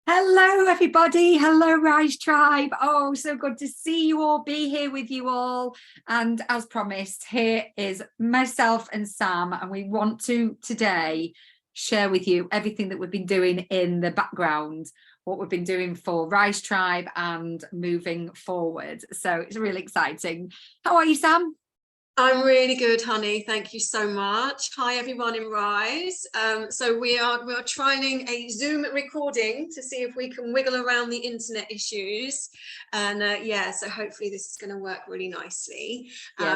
Hello, everybody. Hello, Rise Tribe. Oh, so good to see you all, be here with you all. And as promised, here is myself and Sam, and we want to today share with you everything that we've been doing in the background, what we've been doing for Rise Tribe and moving forward. So it's really exciting. How are you, Sam? I'm really good, honey. Thank you so much. Hi, everyone in Rise. So we are trying a Zoom recording to see if we can wiggle around the internet issues, and so hopefully this is going to work really nicely. We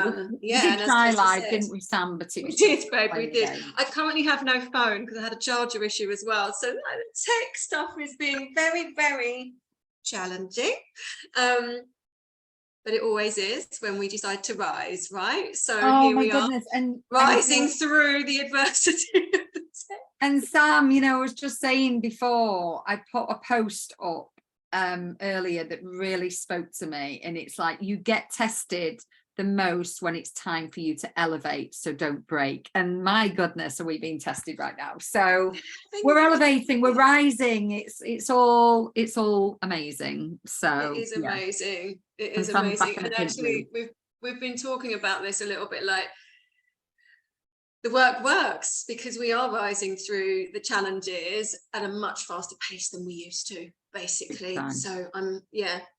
did try live, didn't we, Sam? But we did, babe. We did. I currently have no phone because I had a charger issue as well. So the tech stuff is being very, very challenging. But it always is when we decide to rise, right? So here we are, and rising through the adversity of the tech. And Sam, I was just saying before, I put a post up earlier that really spoke to me, and it's like, you get tested the most when it's time for you to elevate, so don't break. And my goodness, are we being tested right now? So we're elevating, we're rising. It's all amazing. So it is amazing. It is amazing. And actually we've been talking about this a little bit, like the work works because we are rising through the challenges at a much faster pace than we used to, basically. So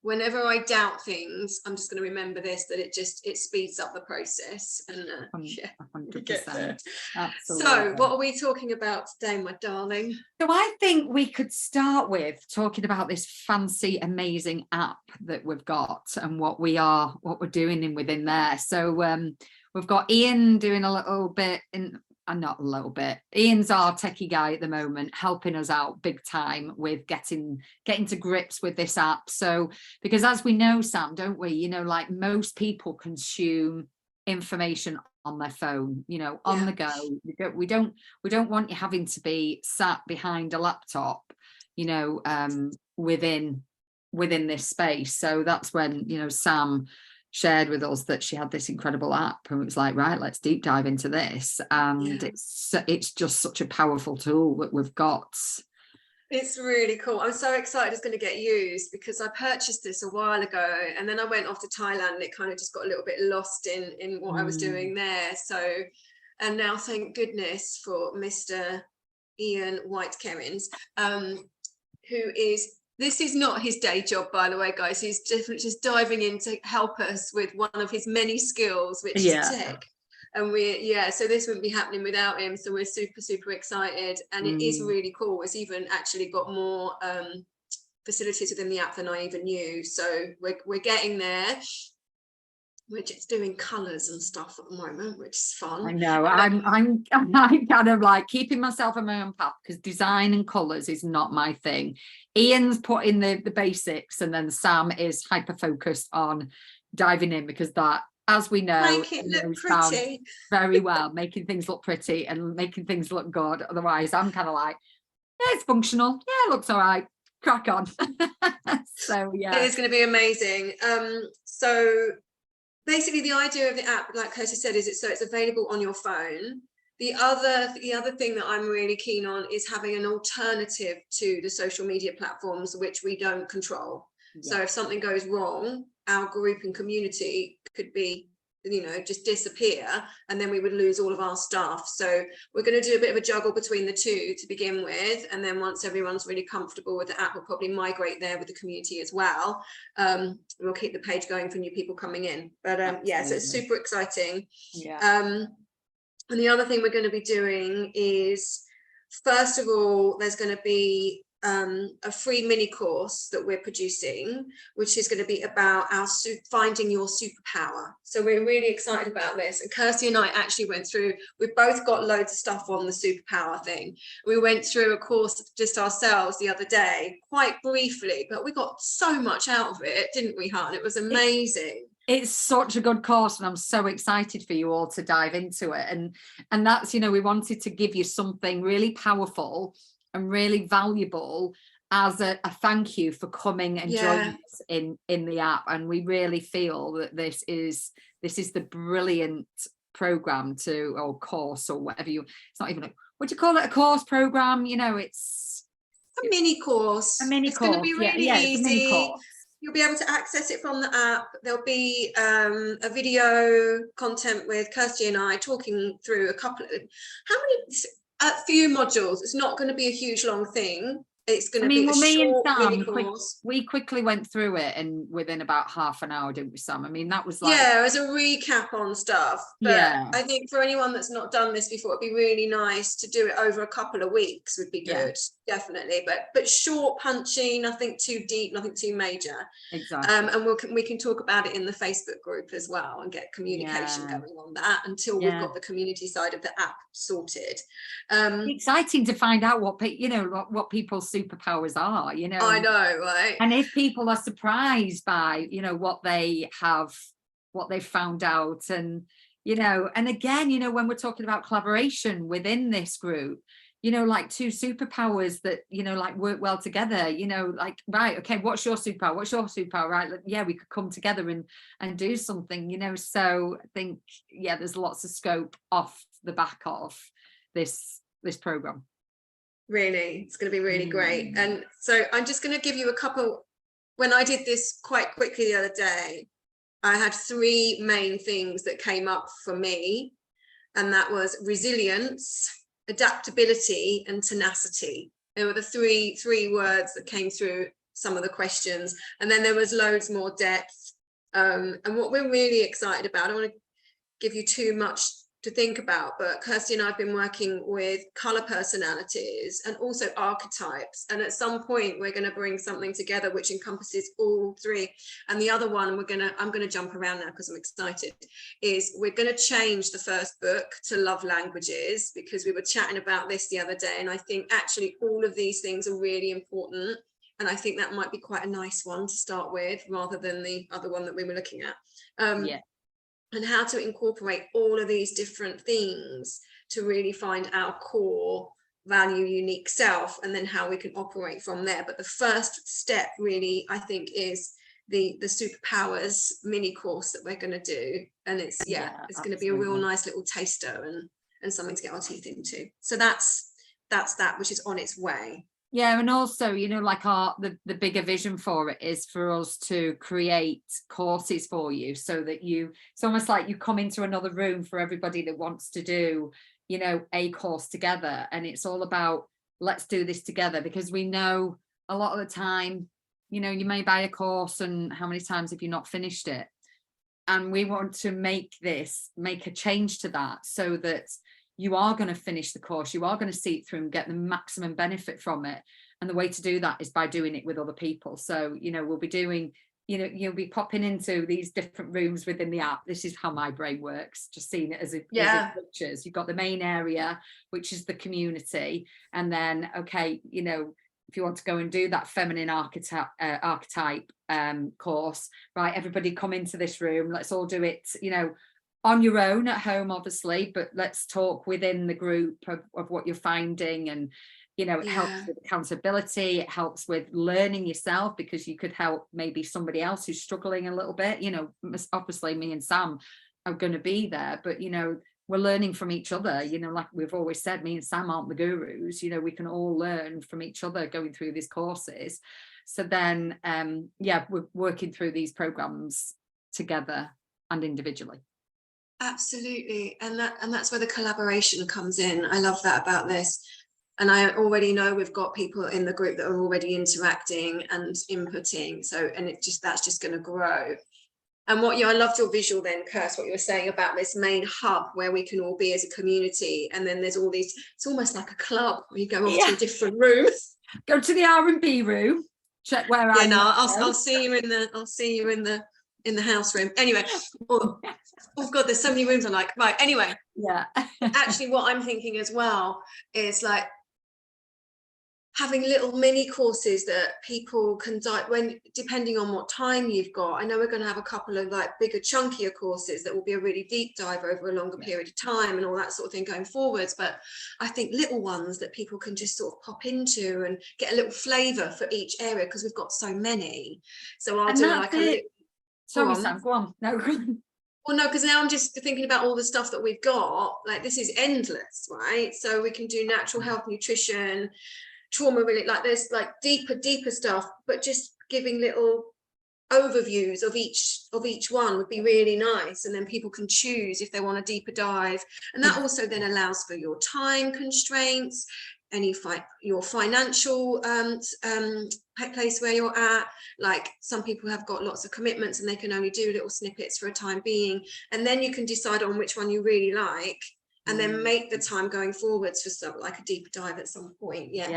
whenever I doubt things, I'm just going to remember this, that it speeds up the process. And 100%. Absolutely. So what are we talking about today, my darling? So I think we could start with talking about this fancy, amazing app that we've got and what we're doing within there. So we've got Ian doing a little bit not a little bit. Ian's our techie guy at the moment, helping us out big time with getting to grips with this app. So, because as we know, Sam, don't we? Like most people consume information on their phone, on the go. We don't want you having to be sat behind a laptop, within this space. So that's when, Sam shared with us that she had this incredible app, and it was like, right, let's deep dive into this. And it's just such a powerful tool that we've got. It's really cool. I'm so excited it's going to get used, because I purchased this a while ago and then I went off to Thailand and it kind of just got a little bit lost in what I was doing there. So, and now thank goodness for Mr. Ian White-Kerrins, this is not his day job, by the way, guys. He's just diving in to help us with one of his many skills, which is tech. And so this wouldn't be happening without him. So we're super, super excited. And it is really cool. It's even actually got more facilities within the app than I even knew. So we're getting there. We're just doing colours and stuff at the moment, which is fun. I know. I'm kind of like keeping myself on my own path, because design and colours is not my thing. Ian's put in the basics, and then Sam is hyper focused on diving in, because that, as we know, make it look pretty very well, making things look pretty and making things look good. Otherwise, I'm kind of like, yeah, it's functional. Yeah, it looks all right. Crack on. So yeah, it is going to be amazing. So basically, the idea of the app, like Kirsty said, is it's available on your phone. The other thing that I'm really keen on is having an alternative to the social media platforms, which we don't control. So if something goes wrong, our group and community could be, just disappear, and then we would lose all of our stuff. So we're going to do a bit of a juggle between the two to begin with, and then once everyone's really comfortable with the app, we'll probably migrate there with the community as well. We'll keep the page going for new people coming in, but so it's super exciting. And the other thing we're going to be doing is, first of all, there's going to be a free mini course that we're producing, which is going to be about finding your superpower. So we're really excited about this. And Kirsty and I actually went through, we've both got loads of stuff on the superpower thing. We went through a course just ourselves the other day, quite briefly, but we got so much out of it, didn't we, hon? It was amazing. It's such a good course, and I'm so excited for you all to dive into it. And that's, we wanted to give you something really powerful and really valuable as a thank you for coming and joining us in the app. And we really feel that this is the brilliant program or course, or whatever it's not even would you call it a course program? It's a mini course. A mini It's going to course, be really yeah, it's a mini easy. course. You'll be able to access it from the app. There'll be a video content with Kirsty and I talking through a few modules. It's not going to be a huge long thing. It's going to be a me and short mini Sam, course. we quickly went through it, and within about half an hour, didn't we, Sam? I mean, that was like, Yeah, as a recap on stuff. But yeah, I think for anyone that's not done this before, it'd be really nice to do it over a couple of weeks would be good, definitely. But short, punchy, nothing too deep, nothing too major. exactly. And we can talk about it in the Facebook group as well and get communication going on that until we've got the community side of the app sorted. Exciting to find out what what people's superpowers are, you know. I know, right? And if people are surprised by, you know, what they've found out, and, you know, and again, you know, when we're talking about collaboration within this group, you know, like two superpowers that, you know, like work well together, you know, like, right, okay, what's your superpower? What's your superpower? Right. Like, yeah, we could come together and do something, you know. So I think, yeah, there's lots of scope off the back of this program. Really, it's going to be really great. And so I'm just going to give you a couple. When I did this quite quickly the other day, I had three main things that came up for me, and that was resilience, adaptability, and tenacity. They were the three words that came through some of the questions, and then there was loads more depth. And what we're really excited about, I don't want to give you too much to think about, but Kirsty and I have been working with color personalities and also archetypes, and at some point we're going to bring something together which encompasses all three. And the other one I'm going to jump around now because I'm excited, is we're going to change the first book to love languages, because we were chatting about this the other day, and I think actually all of these things are really important, and I think that might be quite a nice one to start with rather than the other one that we were looking at. And how to incorporate all of these different themes to really find our core value, unique self, and then how we can operate from there. But the first step really, I think, is the superpowers mini course that we're going to do. And it's going to be a real nice little taster and something to get our teeth into. So that's that, which is on its way. Yeah, and also, you know, like the bigger vision for it is for us to create courses for you, so that it's almost like you come into another room for everybody that wants to do, you know, a course together. And it's all about, let's do this together, because we know a lot of the time, you know, you may buy a course, and how many times have you not finished it? And we want to make a change to that, so that you are going to finish the course, you are going to see it through and get the maximum benefit from it. And the way to do that is by doing it with other people. So, you know, we'll be doing, you know, you'll be popping into these different rooms within the app. This is how my brain works, just seeing it as it pictures. You've got the main area, which is the community. And then, okay, you know, if you want to go and do that feminine archetype course, right, everybody come into this room, let's all do it, you know, on your own at home, obviously, but let's talk within the group of what you're finding. And, you know, it helps with accountability, it helps with learning yourself, because you could help maybe somebody else who's struggling a little bit. You know, obviously me and Sam are going to be there, but, you know, we're learning from each other. You know, like we've always said, me and Sam aren't the gurus. You know, we can all learn from each other going through these courses. So then, we're working through these programs together and individually. Absolutely. And that's where the collaboration comes in. I love that about this. And I already know we've got people in the group that are already interacting and inputting. So, and that's just going to grow. And I loved your visual then, Kirst, what you were saying about this main hub where we can all be as a community. And then there's all these, it's almost like a club where you go off to a different room. Go to the R&B room, check where I am. I'll see you in the house room. Anyway, oh God, there's so many rooms I'm like, right, anyway. Yeah. Actually, what I'm thinking as well is like having little mini courses that people can depending on what time you've got. I know we're going to have a couple of like bigger, chunkier courses that will be a really deep dive over a longer period of time and all that sort of thing going forwards. But I think little ones that people can just sort of pop into and get a little flavour for each area, because we've got so many. So I'll do like a little. Sorry, Sam, go on. No, go on. Well, no, because now I'm just thinking about all the stuff that we've got. Like, this is endless, right? So we can do natural health, nutrition, trauma really, like there's like deeper stuff, but just giving little overviews of each one would be really nice, and then people can choose if they want a deeper dive, and that also then allows for your time constraints, your financial place where you're at. Like some people have got lots of commitments and they can only do little snippets for a time being, and then you can decide on which one you really like, and then make the time going forwards for something like a deeper dive at some point. Yeah,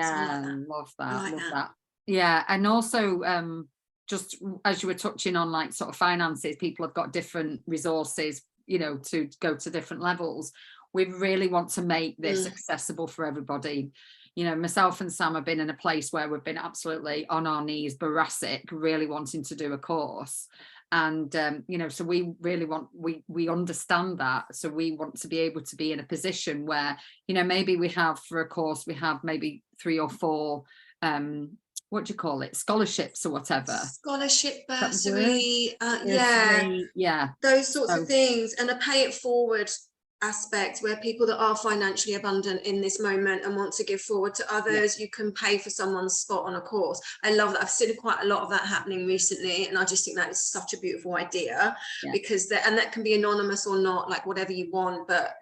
love like love that. that. Yeah, and also just as you were touching on, like sort of finances, people have got different resources, you know, to go to different levels. We really want to make this accessible for everybody. You know, myself and Sam have been in a place where we've been absolutely on our knees, Boracic, really wanting to do a course. And, you know, so we really want, we understand that. So we want to be able to be in a position where, you know, maybe we have for a course, we have maybe 3 or 4, what do you call it, scholarships or whatever, scholarship, bursary, yeah, those sorts of things, and a pay it forward aspect where people that are financially abundant in this moment and want to give forward to others, you can pay for someone's spot on a course. I love that. I've seen quite a lot of that happening recently, and I just think that is such a beautiful idea, because that can be anonymous or not, like whatever you want, but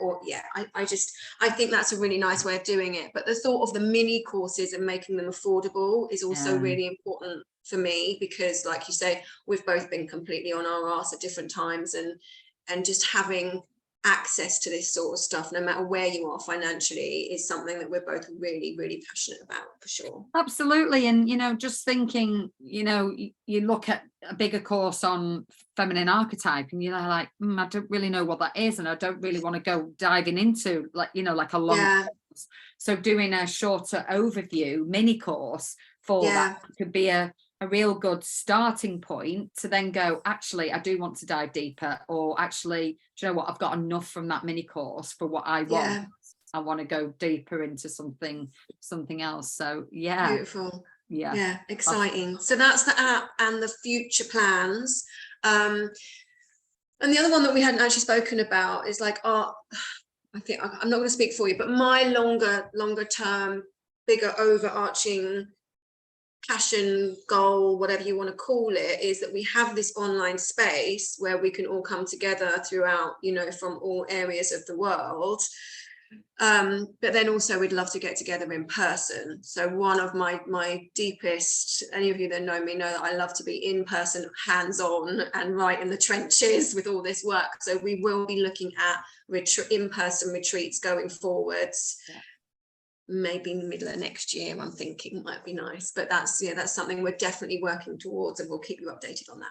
I think that's a really nice way of doing it. But the thought of the mini courses and making them affordable is also really important for me, because like you say, we've both been completely on our arse at different times, and just having access to this sort of stuff, no matter where you are financially, is something that we're both really, really passionate about, for sure. Absolutely. And, you know, just thinking, you know, you look at a bigger course on feminine archetype and you're like, I don't really know what that is, and I don't really want to go diving into, like, you know, like a long course. So doing a shorter overview mini course for that could be a real good starting point to then go, actually, I do want to dive deeper, or actually, do you know what, I've got enough from that mini course for what I want. I want to go deeper into something else. So beautiful. Yeah, exciting. So that's the app and the future plans. And the other one that we hadn't actually spoken about is like I think I'm not going to speak for you, but my longer term, bigger overarching passion, goal, whatever you want to call it, is that we have this online space where we can all come together throughout, you know, from all areas of the world. But then also we'd love to get together in person. So one of my deepest, any of you that know me know that I love to be in person, hands-on, and right in the trenches with all this work. So we will be looking at in-person retreats going forwards. Maybe in the middle of next year, I'm thinking might be nice, but that's something we're definitely working towards, and we'll keep you updated on that.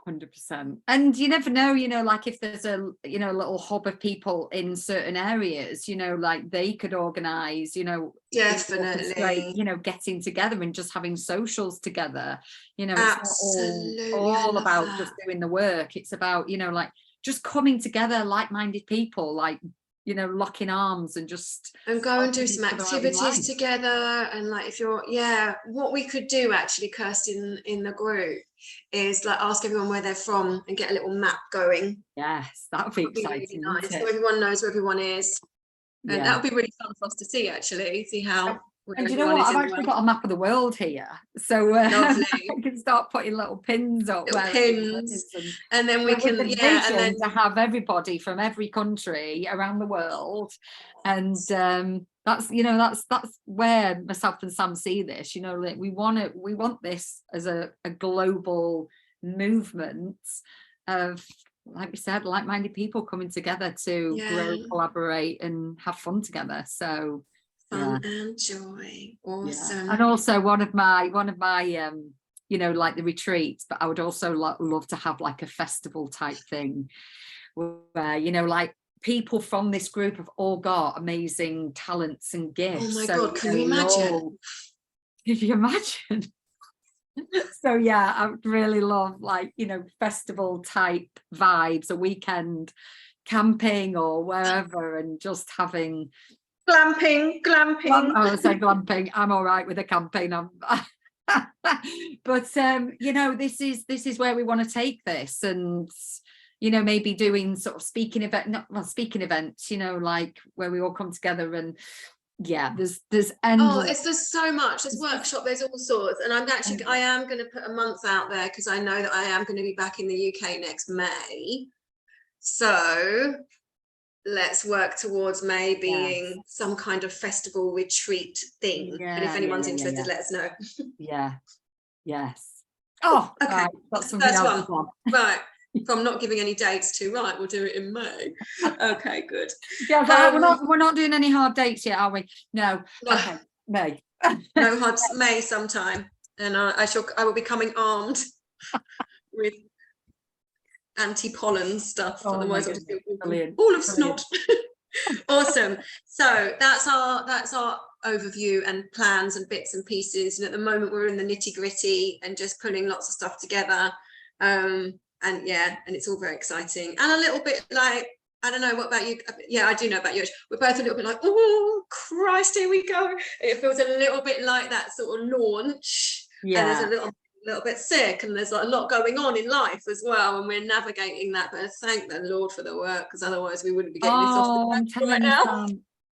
100%. And you never know, you know, like if there's a, you know, little hub of people in certain areas, you know, like they could organize, you know, definitely, you know, getting together and just having socials together, you know. Absolutely. It's not all about just doing the work. It's about, you know, like just coming together, like-minded people, like, you know, locking arms and go and do some activities together. And like, if you're, what we could do actually, Kirsty, in the group is like ask everyone where they're from and get a little map going. Yes, that would be exciting. Really nice. So everyone knows where everyone is. And that would be really fun for us to see how. And you know what? I've actually got a map of the world here, so I can start putting little pins up. Little pins, and then we can and then to have everybody from every country around the world, and that's, you know, that's where myself and Sam see this. You know, like we want this as a global movement of, like we said, like-minded people coming together to grow, collaborate, and have fun together. So. Fun and joy. Awesome. And also one of my you know, like the retreats, but I would also love to have like a festival type thing where, you know, like people from this group have all got amazing talents and gifts. Oh my God, can you imagine? If you imagine. So I would really love, like, you know, festival type vibes, a weekend camping or wherever, and just having glamping. I would say glamping. I'm all right with the camping. But you know, this is where we want to take this, and you know, maybe doing sort of speaking events, you know, like where we all come together and yeah, there's Oh, endless. there's so much. There's workshop, there's all sorts. And I am going to put a month out there because I know that I am going to be back in the UK next May. So let's work towards May being some kind of festival retreat thing. And if anyone's interested, let us know. Yeah. Yes. Oh, Okay. right. That's something else. Right. So I'm not giving any dates to. Right, we'll do it in May. Okay, good. Yeah, we're not doing any hard dates yet, are we? No. Okay, May. No hard May sometime, and I will be coming armed with anti-pollen stuff. Oh, otherwise, I'll just be all of snot. Awesome. So that's our overview and plans and bits and pieces. And at the moment, we're in the nitty-gritty and just pulling lots of stuff together. And it's all very exciting and a little bit like, I don't know, what about you? Yeah, I do know about you. We're both a little bit like, oh Christ, here we go. It feels a little bit like that sort of launch. Yeah. And there's a little bit sick, and there's a lot going on in life as well, and we're navigating that. But thank the Lord for the work, because otherwise we wouldn't be getting this off the back right now.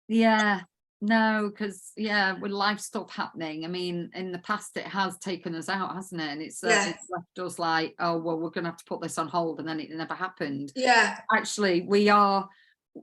Yeah. No, because with life stuff happening, I mean, in the past it has taken us out, hasn't it? And it's left us like, oh well, we're gonna have to put this on hold, and then it never happened. Yeah, actually we are,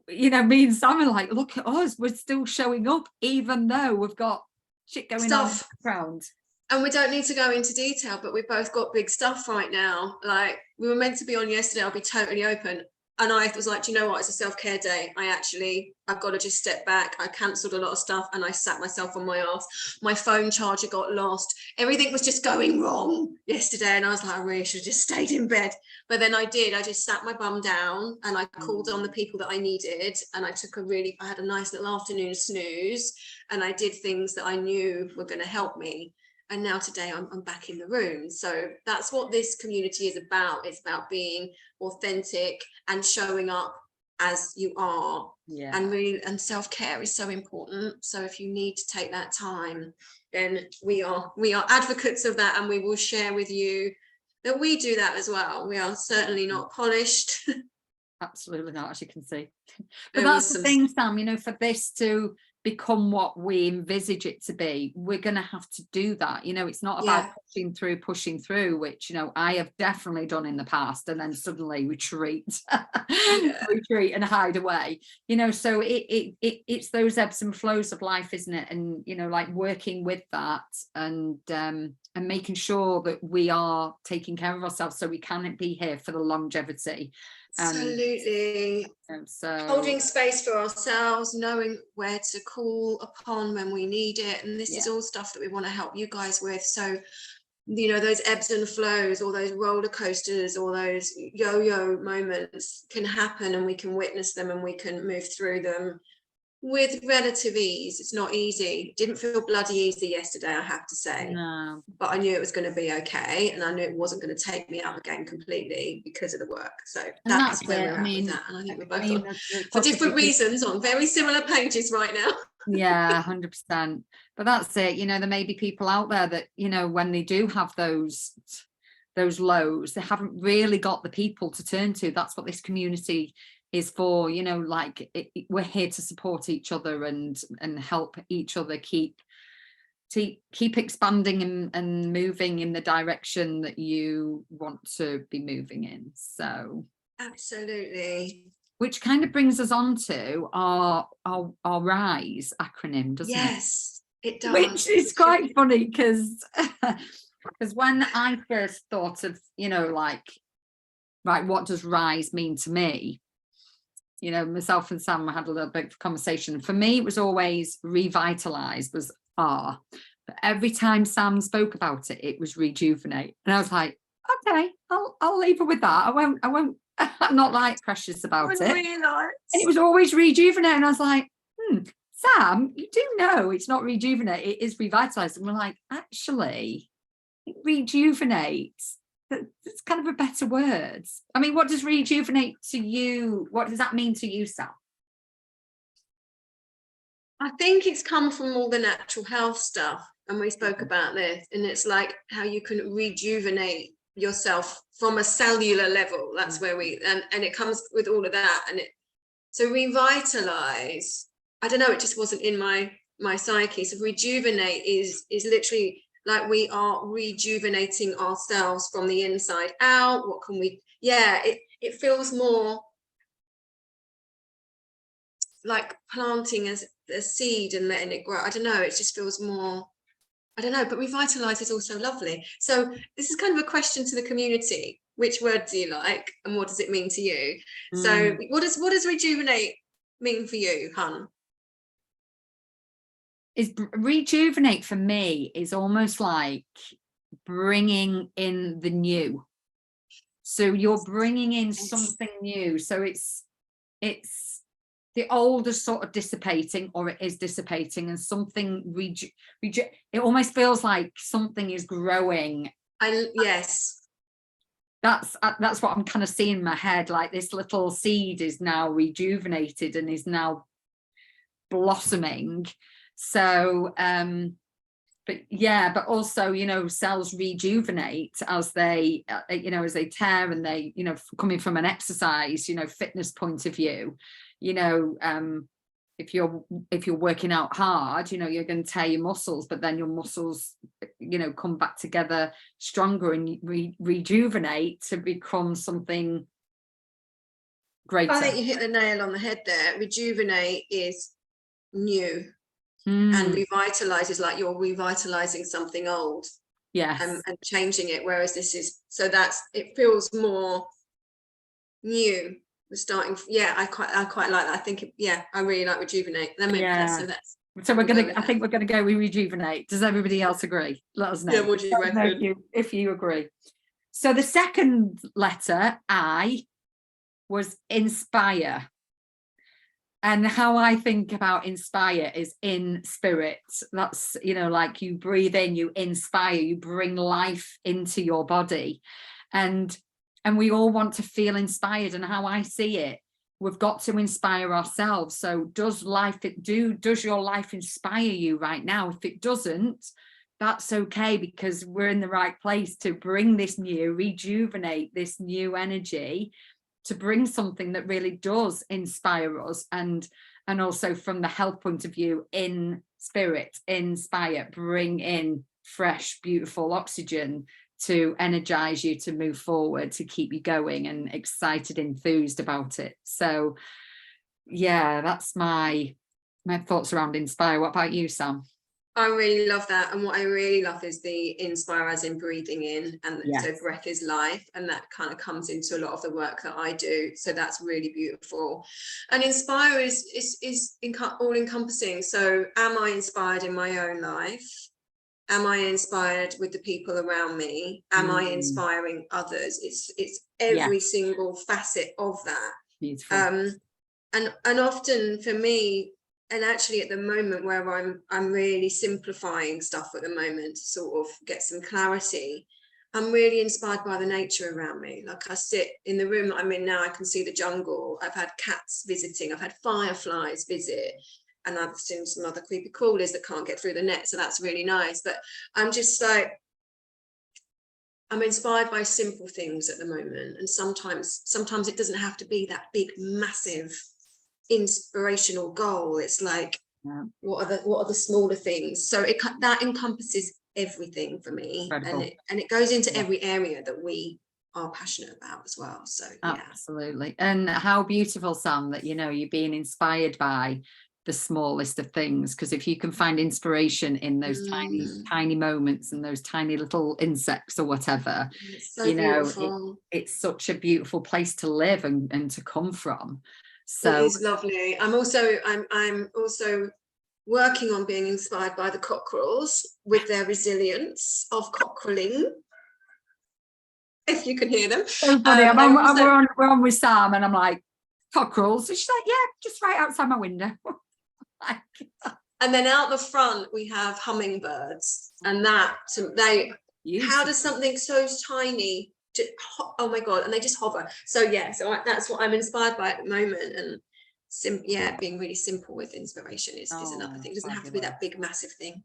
me and Sam are like, look at us, we're still showing up even though we've got shit going on in the background. And we don't need to go into detail, but we've both got big stuff right now. Like, we were meant to be on yesterday, I'll be totally open. And I was like, do you know what? It's a self-care day. I've got to just step back. I cancelled a lot of stuff and I sat myself on my ass. My phone charger got lost. Everything was just going wrong yesterday. And I was like, I really should have just stayed in bed. But then I did. I just sat my bum down and I called on the people that I needed. And I had a nice little afternoon snooze. And I did things that I knew were going to help me. And now today I'm back in the room. So that's what this community is about. It's about being authentic and showing up as you are. Yeah. And self-care is so important. So if you need to take that time, then we are advocates of that, and we will share with you that we do that as well. We are certainly not polished. Absolutely not, as you can see. But that's the thing, Sam, for this to become what we envisage it to be, we're going to have to do that. It's not about pushing through, which I have definitely done in the past, and then suddenly retreat and hide away. So it's those ebbs and flows of life, isn't it? And like working with that and making sure that we are taking care of ourselves so we can be here for the longevity. Absolutely. So holding space for ourselves, knowing where to call upon when we need it, and this is all stuff that we want to help you guys with. So those ebbs and flows, or those roller coasters, or those yo-yo moments can happen, and we can witness them and we can move through them with relative ease. It's not easy. It didn't feel bloody easy yesterday, I have to say. No. But I knew it was going to be okay, and I knew it wasn't going to take me out of the game completely because of the work. So that's where we're at with that. And I think we're both for different reasons on very similar pages right now. Yeah, 100%. But that's it. There may be people out there that, when they do have those lows, they haven't really got the people to turn to. That's what this community is for, we're here to support each other and help each other keep expanding and moving in the direction that you want to be moving in. So absolutely. Which kind of brings us on to our RISE acronym, doesn't it? Yes, it does. Which is quite funny because when I first thought of, right, what does RISE mean to me? Myself and Sam had a little bit of conversation. For me, it was always revitalise was R. But every time Sam spoke about it, it was rejuvenate. And I was like, okay, I'll leave her with that. I won't I'm not like precious about it. Really nice. And it was always rejuvenate. And I was like, Sam, you do know it's not rejuvenate, it is revitalise. And we're like, actually, it rejuvenates. It's kind of a better word. I mean, what does rejuvenate to you? What does that mean to you, Sam? I think it's come from all the natural health stuff, and we spoke about this, and it's like how you can rejuvenate yourself from a cellular level. That's where and it comes with all of that. And so revitalise, I don't know, it just wasn't in my my psyche. So rejuvenate is literally like we are rejuvenating ourselves from the inside out. What can we, yeah, it feels more like planting as a seed and letting it grow. I don't know, it just feels more, I don't know, but revitalize is also lovely. So this is kind of a question to the community. Which word do you like and what does it mean to you? So what does rejuvenate mean for you, hun? Is rejuvenate for me is almost like bringing in the new. So you're bringing in something new. So it's the old is sort of dissipating, or it is dissipating, and something it almost feels like something is growing. Yes. That's what I'm kind of seeing in my head, like this little seed is now rejuvenated and is now blossoming. So but also, you know, cells rejuvenate as they you know, as they tear, and they, you know, coming from an exercise, you know, fitness point of view, you know, if you're working out hard, you know, you're going to tear your muscles, but then your muscles, you know, come back together stronger and rejuvenate to become something greater. I think you hit the nail on the head there. Rejuvenate is new, and revitalize is like you're revitalizing something old. Yes. And changing it, whereas this is, so that's, it feels more new. We're starting, yeah, I quite like that. I think I really like rejuvenate. That makes sense. So we're gonna, I think we're gonna go with rejuvenate. Does everybody else agree? Let us know. Yeah, what do you reckon? If you agree. So the second letter, I, was inspire. And how I think about inspire is in spirit. That's, you know, like you breathe in, you inspire, you bring life into your body. And we all want to feel inspired. And how I see it, we've got to inspire ourselves. So does your life inspire you right now? If it doesn't, that's okay, because we're in the right place to bring this new, rejuvenate this new energy, to bring something that really does inspire us, and also from the health point of view, in spirit, inspire, bring in fresh, beautiful oxygen to energize you to move forward, to keep you going and excited, enthused about it. So yeah, that's my thoughts around inspire. What about you, Sam? I really love that, and what I really love is the inspire as in breathing in, and so breath is life, and that kind of comes into a lot of the work that I do. So that's really beautiful. And inspire is all encompassing. So am I inspired in my own life? Am I inspired with the people around me? Am I inspiring others? It's every single facet of that. Beautiful. And often for me, and actually at the moment where I'm really simplifying stuff at the moment to sort of get some clarity, I'm really inspired by the nature around me. Like I sit in the room that I'm in now, I can see the jungle. I've had cats visiting, I've had fireflies visit, and I've seen some other creepy crawlers that can't get through the net, so that's really nice. But I'm just like, I'm inspired by simple things at the moment, and sometimes it doesn't have to be that big, massive, inspirational goal. It's like, what are the smaller things? So that encompasses everything for me. Incredible. and it goes into every area that we are passionate about as well. So absolutely. And how beautiful, Sam, that, you know, you're being inspired by the smallest of things, because if you can find inspiration in those tiny moments and those tiny little insects or whatever, so you know, it's such a beautiful place to live and to come from. So it is lovely. I'm also working on being inspired by the cockerels with their resilience of cockerelling, if you can hear them. So funny. We're on with Sam, and I'm like, cockerels. And she's like, yeah, just right outside my window. And then out the front we have hummingbirds, and how does something so tiny oh my god, and they just hover. So that's what I'm inspired by at the moment. And being really simple with inspiration is another thing. It doesn't have to be that big massive thing.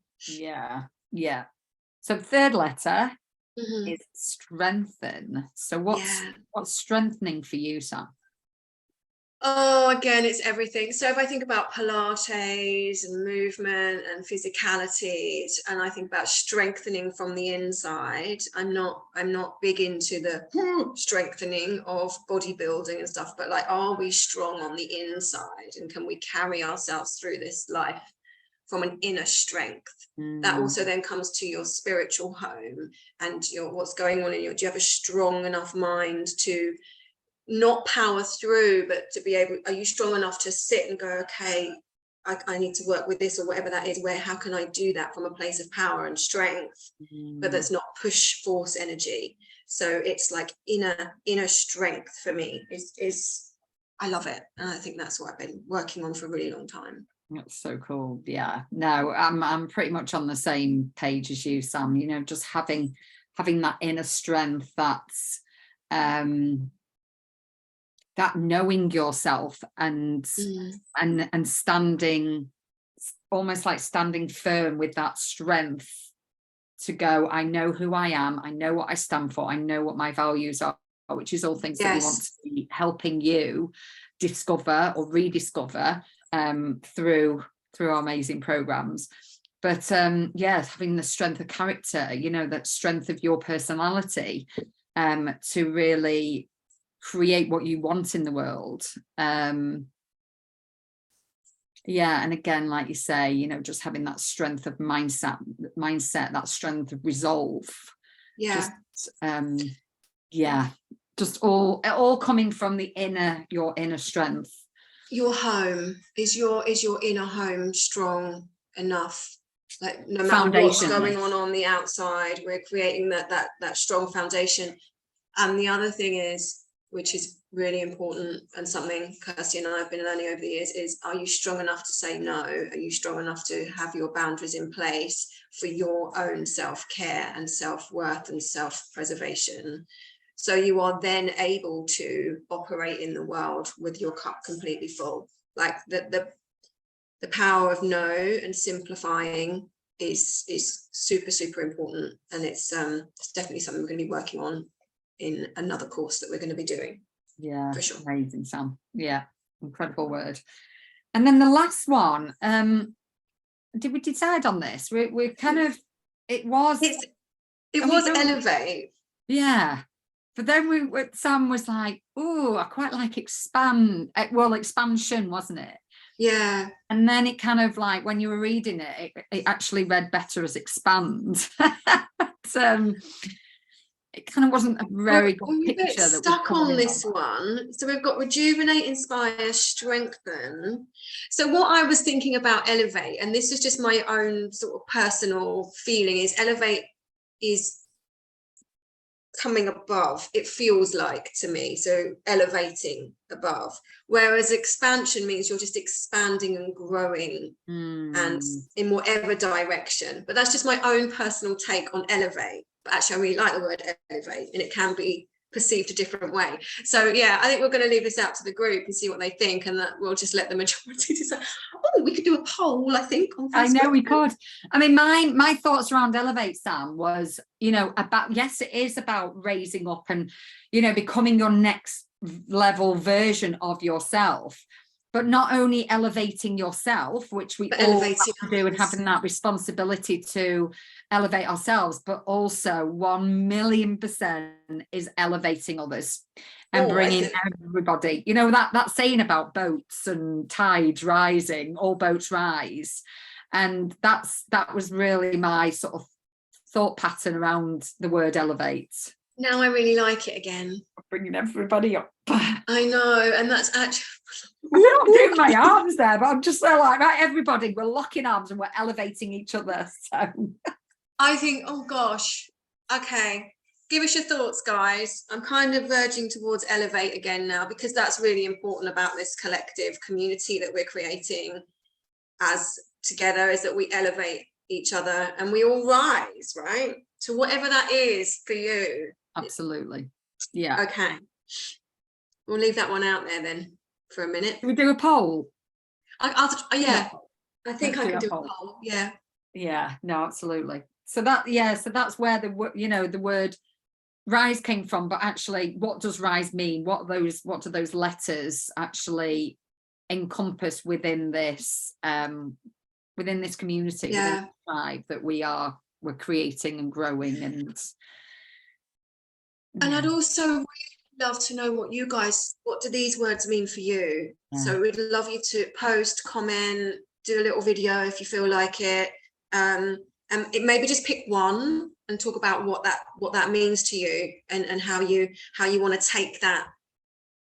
So third letter is strengthen. So what's strengthening for you, Sam? Oh, again, it's everything. So if I think about Pilates and movement and physicality, and I think about strengthening from the inside, I'm not big into the strengthening of bodybuilding and stuff, but like, are we strong on the inside, and can we carry ourselves through this life from an inner strength? That also then comes to your spiritual home and your what's going on in your, do you have a strong enough mind to not power through, but to be able, are you strong enough to sit and go, okay, I need to work with this, or whatever that is, where, how can I do that from a place of power and strength, but that's not push force energy. So it's like inner strength for me is I love it, and I think that's what I've been working on for a really long time. That's so cool. Yeah, no, I'm pretty much on the same page as you, Sam. You know, just having that inner strength, that's that knowing yourself and standing, almost like standing firm with that strength to go, I know who I am, I know what I stand for, I know what my values are, which is all things that we want to be helping you discover or rediscover through our amazing programs. But yeah, having the strength of character, you know, that strength of your personality to really create what you want in the world. Yeah, and again, like you say, you know, just having that strength of mindset, that strength of resolve. Yeah. Just all coming from the your inner strength. Your home is your inner home strong enough? Like, no matter what's going on the outside, we're creating that strong foundation. And the other thing is, which is really important, and something Kirsty and I have been learning over the years, is, are you strong enough to say no? Are you strong enough to have your boundaries in place for your own self-care and self-worth and self-preservation? So you are then able to operate in the world with your cup completely full. Like the power of no and simplifying is super, super important. And it's definitely something we're going to be working on in another course that we're going to be doing. Yeah, for sure. Amazing, Sam. Yeah, incredible word. And then the last one, did we decide on this? We're kind of, it was elevate. Yeah, but then Sam was like, oh, I quite like expand. Well, expansion, wasn't it? Yeah. And then it kind of like, when you were reading it, it actually read better as expand. But, it kind of wasn't a very good picture. That stuck on this one. So we've got rejuvenate, inspire, strengthen. So what I was thinking about elevate, and this is just my own sort of personal feeling, is elevate is coming above, it feels like to me. So elevating above, whereas expansion means you're just expanding and growing and in whatever direction. But that's just my own personal take on elevate. But actually I really like the word elevate, and it can be perceived a different way. So yeah, I think we're going to leave this out to the group and see what they think, and that we'll just let the majority decide. Oh, we could do a poll, I think, on Facebook. I know we could. I mean, my thoughts around elevate, Sam, was, you know, about, yes, it is about raising up and, you know, becoming your next level version of yourself, but not only elevating yourself, which we all have to do, and having that responsibility to elevate ourselves, but also 1,000,000% is elevating others and bringing everybody, you know, that saying about boats and tides rising, all boats rise. And that was really my sort of thought pattern around the word elevate. Now I really like it again. Bringing everybody up. I know, and that's actually, I'm not doing my arms there, but I'm just like, right, everybody, we're locking arms and we're elevating each other. So I think, oh gosh, okay, give us your thoughts, guys. I'm kind of verging towards elevate again now, because that's really important about this collective community that we're creating as together, is that we elevate each other and we all rise, right, to whatever that is for you. Absolutely. Yeah. Okay, we'll leave that one out there then for a minute. Can we do a poll? Yeah, I think I can do a poll. Yeah, no, absolutely. So that's where the word rise came from, but actually what does rise mean? What do those letters actually encompass within this community, within the tribe that we're creating and growing. And I'd also really love to know what do these words mean for you? So we'd love you to post, comment, do a little video if you feel like it. And it maybe just pick one and talk about what that means to you, and how you want to take that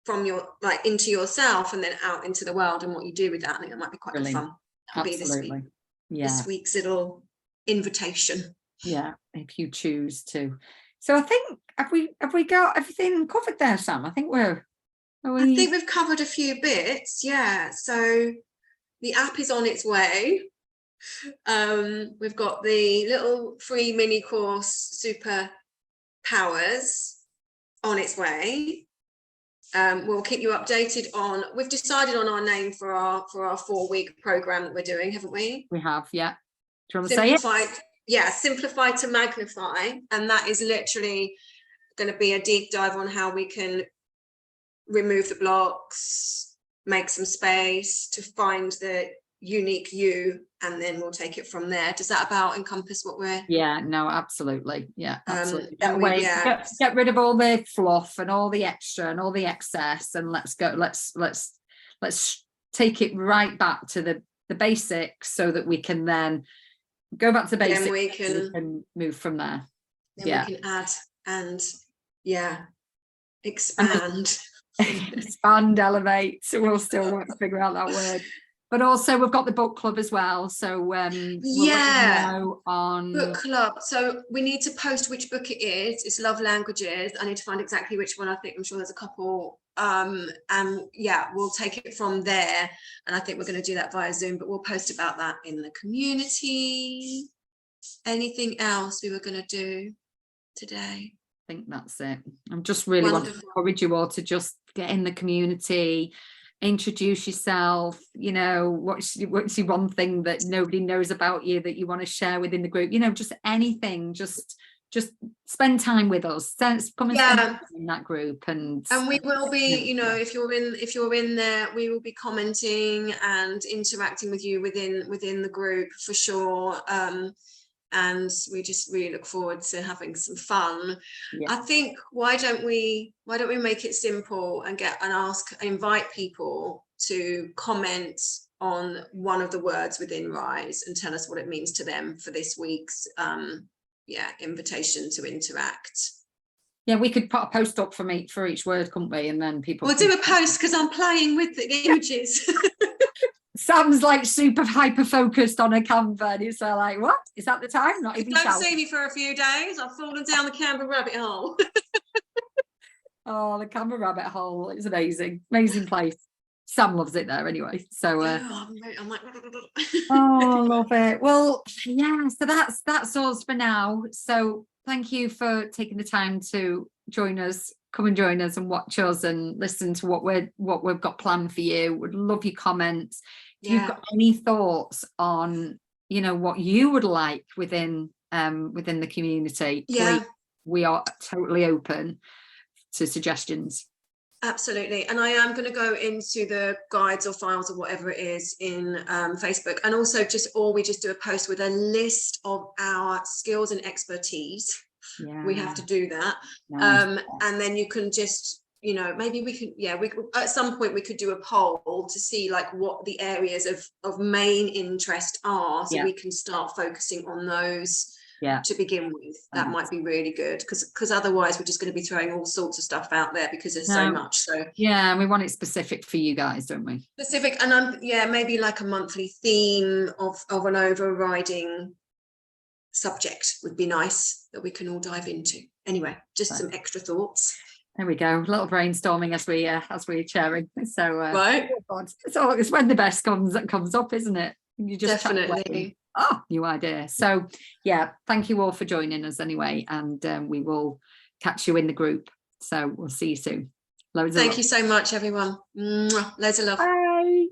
from your into yourself and then out into the world, and what you do with that. I think that might be quite fun. That'll be this week's little invitation. Yeah, if you choose to. So I think have we got everything covered there, Sam? I think I think we've covered a few bits. Yeah. So the app is on its way. We've got the little free mini course Super Powers on its way. We'll keep you updated on. We've decided on our name for our 4-week program that we're doing, haven't we? We have, yeah. Do you want to say it? Yeah, simplify to magnify, and that is literally going to be a deep dive on how we can remove the blocks, make some space to find the unique you, and then we'll take it from there. Does that about encompass what we're? Yeah, no, absolutely. Yeah, absolutely. Get rid of all the fluff and all the extra and all the excess, and let's take it right back to the basics, so that we can then go back to basics. Then we can move from there. Then we can add and expand. Expand, elevate. So we'll still want to figure out that word. But also we've got the book club as well. So we'll let you know on book club. So we need to post which book it is. It's Love Languages. I need to find exactly which one. I'm sure there's a couple. And we'll take it from there. And I think we're going to do that via Zoom, but we'll post about that in the community. Anything else we were going to do today? I think that's it. I'm just really want to encourage you all to just get in the community, introduce yourself. What's the one thing that nobody knows about you that you want to share within the group? Just anything. Just spend time with us. Come and spend time in that group, and we will be. If you're in there, we will be commenting and interacting with you within the group for sure. And we just really look forward to having some fun. I think why don't we make it simple and invite people to comment on one of the words within Rise and tell us what it means to them for this week's invitation to interact. Yeah, we could put a post up for each word, couldn't we? And then people we'll do a post, because I'm playing with the images. Sam's like super hyper focused on a Canva, and it's like, what is that the time? Not even. Don't see me for a few days. I've fallen down the Canva rabbit hole. Oh, the Canva rabbit hole is amazing place. Sam loves it there anyway. So I'm like, oh, love it. Well, yeah. So that's all for now. So thank you for taking the time to join us. Come and join us and watch us and listen to what we've got planned for you. Would love your comments. If you've got any thoughts on, what you would like within the community, please, we are totally open to suggestions. Absolutely. And I am going to go into the guides or files or whatever it is in Facebook, and also we just do a post with a list of our skills and expertise. We have to do that. Nice. And then you can just, maybe we can, at some point we could do a poll to see like what the areas of main interest are, so we can start focusing on those to begin with. That might be really good, because otherwise we're just going to be throwing all sorts of stuff out there, because there's so much. So and we want it specific for you guys, don't we? Specific, and maybe like a monthly theme of an overriding subject would be nice, that we can all dive into. Anyway, just some extra thoughts. There we go. A little brainstorming as we're sharing. So right. So it's when the best comes up, isn't it? You just definitely. New idea. So thank you all for joining us anyway, and we will catch you in the group. So we'll see you soon. Thank you so much, everyone. Loads of love. Bye.